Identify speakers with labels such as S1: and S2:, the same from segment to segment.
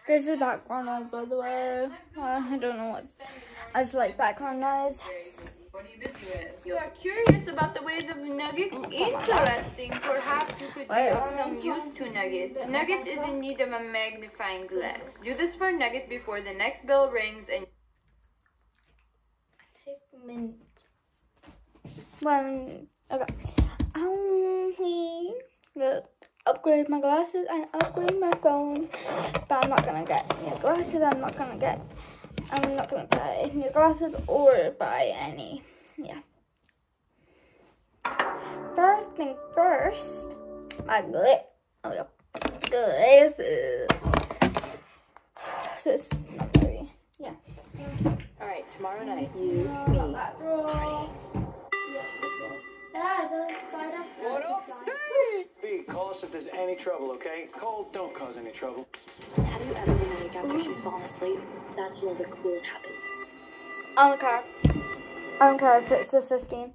S1: This is background noise, by the way. I don't know what. I just like background noise.
S2: What are you busy with? You are curious about the ways of Nugget? Interesting. Perhaps you could be of some use to Nugget. Nugget is in need of a magnifying glass. Do this for Nugget before the next bell rings and...
S1: Take a minute. Okay. Let's upgrade my glasses and upgrade my phone. But I'm not gonna get new glasses. I'm not gonna buy new glasses or buy any. Yeah. First thing first, my glasses. So it's not very, yeah.
S2: All right, tomorrow night, you, me, party.
S3: What up, Steve? B, call us if there's any trouble, okay? Cole, don't cause any trouble.
S4: Have you ever been awake after she's fallen asleep? That's when all the cooling happens.
S1: I don't care if it's a 15.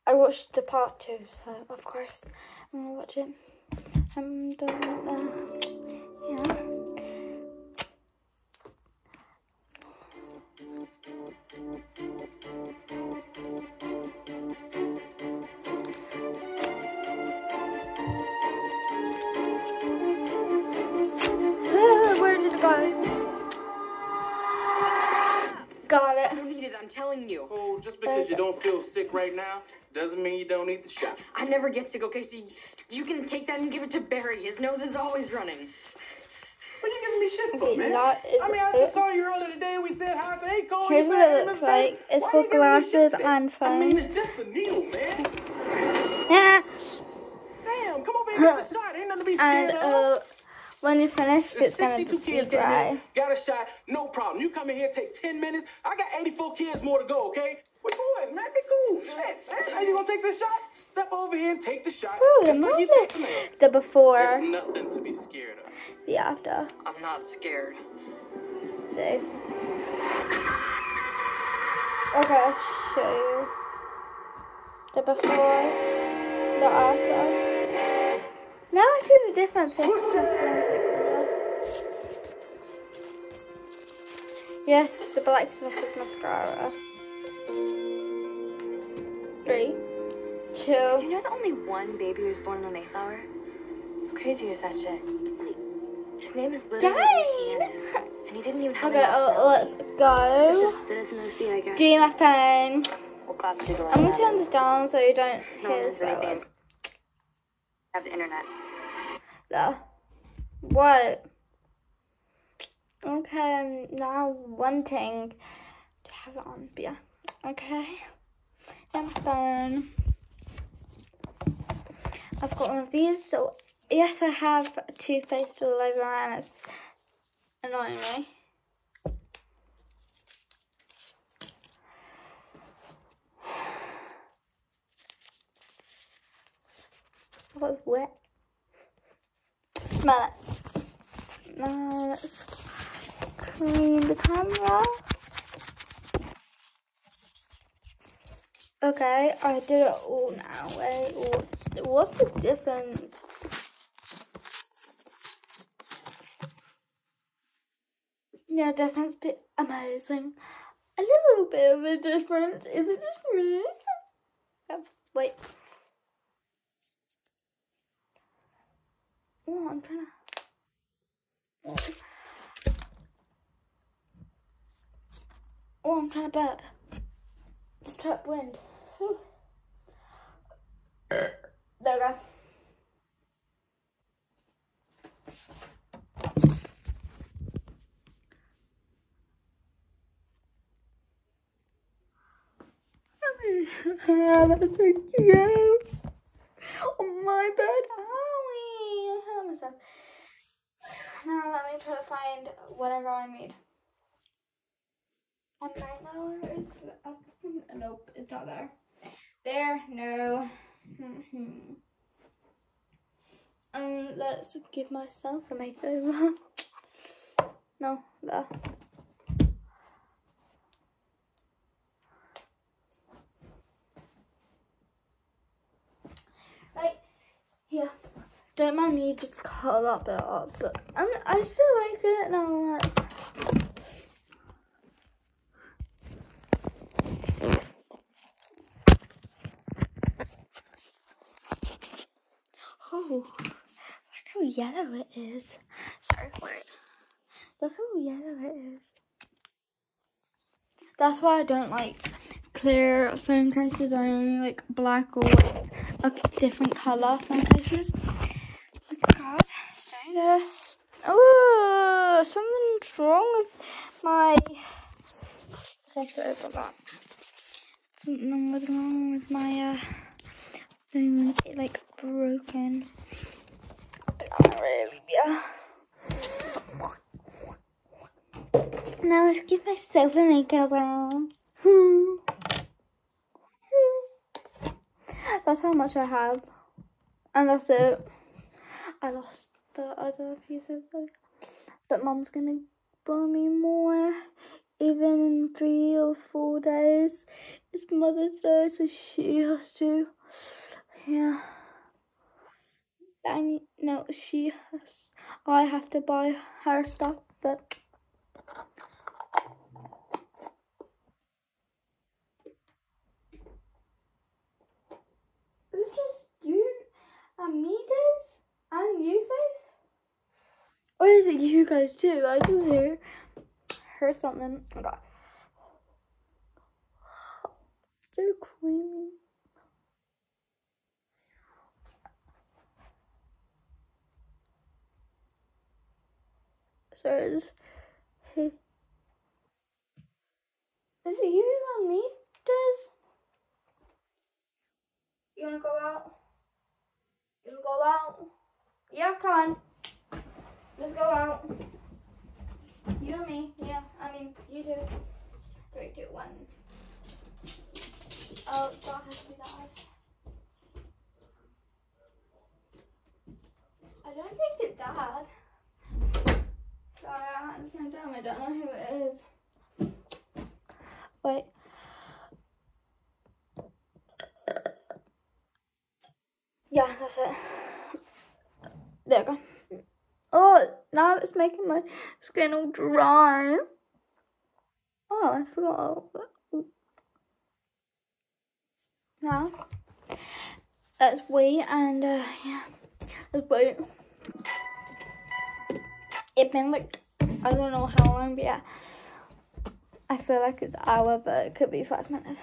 S1: I watched the part 2, so of course I'm gonna watch it. Yeah. Where did it go? Got it.
S5: I don't need it, I'm telling you.
S6: Oh, just because you don't feel sick right now doesn't mean you don't need the shot.
S5: I never get sick, okay? So you can take that and give it to Barry. His nose is always running.
S6: What are you giving me shit for, man?
S1: I
S6: I just saw you earlier today. We said hi, say hey, Cole.
S1: Here's what it looks like. It's for glasses and phone.
S6: I mean, it's just a needle, man.
S1: Yeah.
S6: Damn, come over here and get the shot. Ain't nothing to be scared of.
S1: When you finish, it's gonna
S6: 62
S1: be
S6: kids came
S1: dry.
S6: here, got a shot, no problem. You come in here, take 10 minutes. I got 84 kids more to go, okay? What boys, man? Be cool. Shit, man. Hey, you gonna take this shot? Step over here and take the shot.
S1: Ooh,
S6: Just like you take some eggs.
S1: the before,
S6: There's nothing to be scared of.
S1: the after.
S5: I'm not scared.
S1: See. Okay, I'll show you. The before, the after. Now I see the difference. Yes, the Blacksmith's mascara. 3, 2.
S4: Do you know that only one baby was born in the Mayflower? How crazy is that shit? His name is literally Hyannis, and he didn't even have
S1: Okay, let's go.
S4: Just a citizen of the sea, I guess.
S1: Do my phone.
S4: What class did you
S1: I'm going to turn this down so you don't
S4: No
S1: hear
S4: one
S1: the
S4: knows anything.
S1: swear words.
S4: Have the internet.
S1: There. What? Okay, I'm now wanting to have it on, but yeah. Okay. And my phone. I've got one of these, so yes, I have a toothpaste all over and it's annoying me. It was wet. Smell it. Now let's clean the camera. Okay, I did it all now. Wait, what's the difference? Yeah, difference, but amazing. A little bit of a difference. Is it just me? Oh, wait. Oh, I'm trying to. Oh, I'm trying to burp. Just trap wind. Whew. There we go. That was so cute. On my bed. Owie. I hurt myself. Now let me try to find whatever I need. And right now, nope, it's not there. There, no. Let's give myself a makeover. No, there. Right here. Don't mind me just cut that bit up, but I still like it nonetheless. Oh, look how yellow it is. Sorry, wait. Look how yellow it is. That's why I don't like clear phone cases. I only like black or a different colour phone cases. Oh my god, let's do this. Oh, something's wrong with my... Okay, sorry about that. Something was wrong with my phone, it like broken. But not really, yeah. Now let's give myself a makeup round. That's how much I have. And that's it. I lost the other pieces. But Mum's gonna buy me more. Even in 3 or 4 days. It's Mother's Day, so she has to. Yeah. No, she has. I have to buy her stuff, but. Is it just you and me, Days? And you, Faith? Or is it you guys too? I just heard something. Oh god. So creamy. So just hey. Is it you and me, Des? You wanna go out? You wanna go out? Yeah, come on. Let's go out. You and me. Yeah, I mean, you two. 3, 2, 1. Oh, that has to be Dad. I don't think it's Dad. Sorry, at the same time, I don't know who it is. Wait. Yeah, that's it. There we go. Oh, now it's making my skin all dry. Oh, I forgot. Now, let's wait and, yeah, let's wait. It's been like, I don't know how long, but yeah. I feel like it's an hour, but it could be 5 minutes.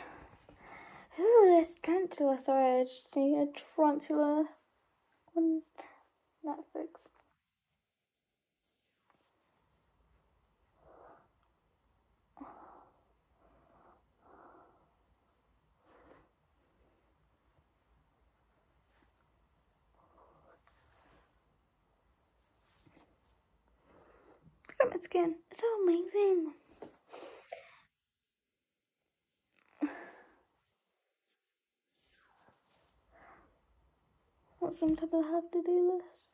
S1: Ooh, this tarantula. Sorry, I just see a tarantula on Netflix. Look at my skin. It's so amazing. Well, sometimes I have to do this.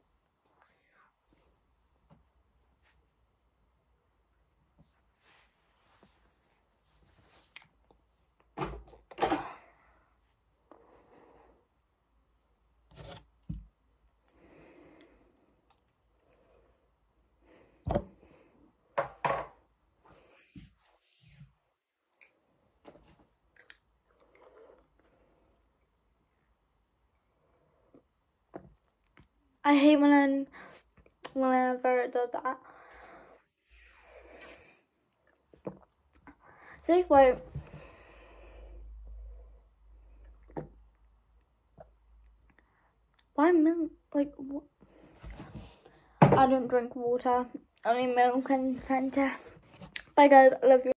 S1: I hate whenever it does that. See, wait. Why milk? Like, what? I don't drink water. Only milk and Fanta. Bye guys, I love you.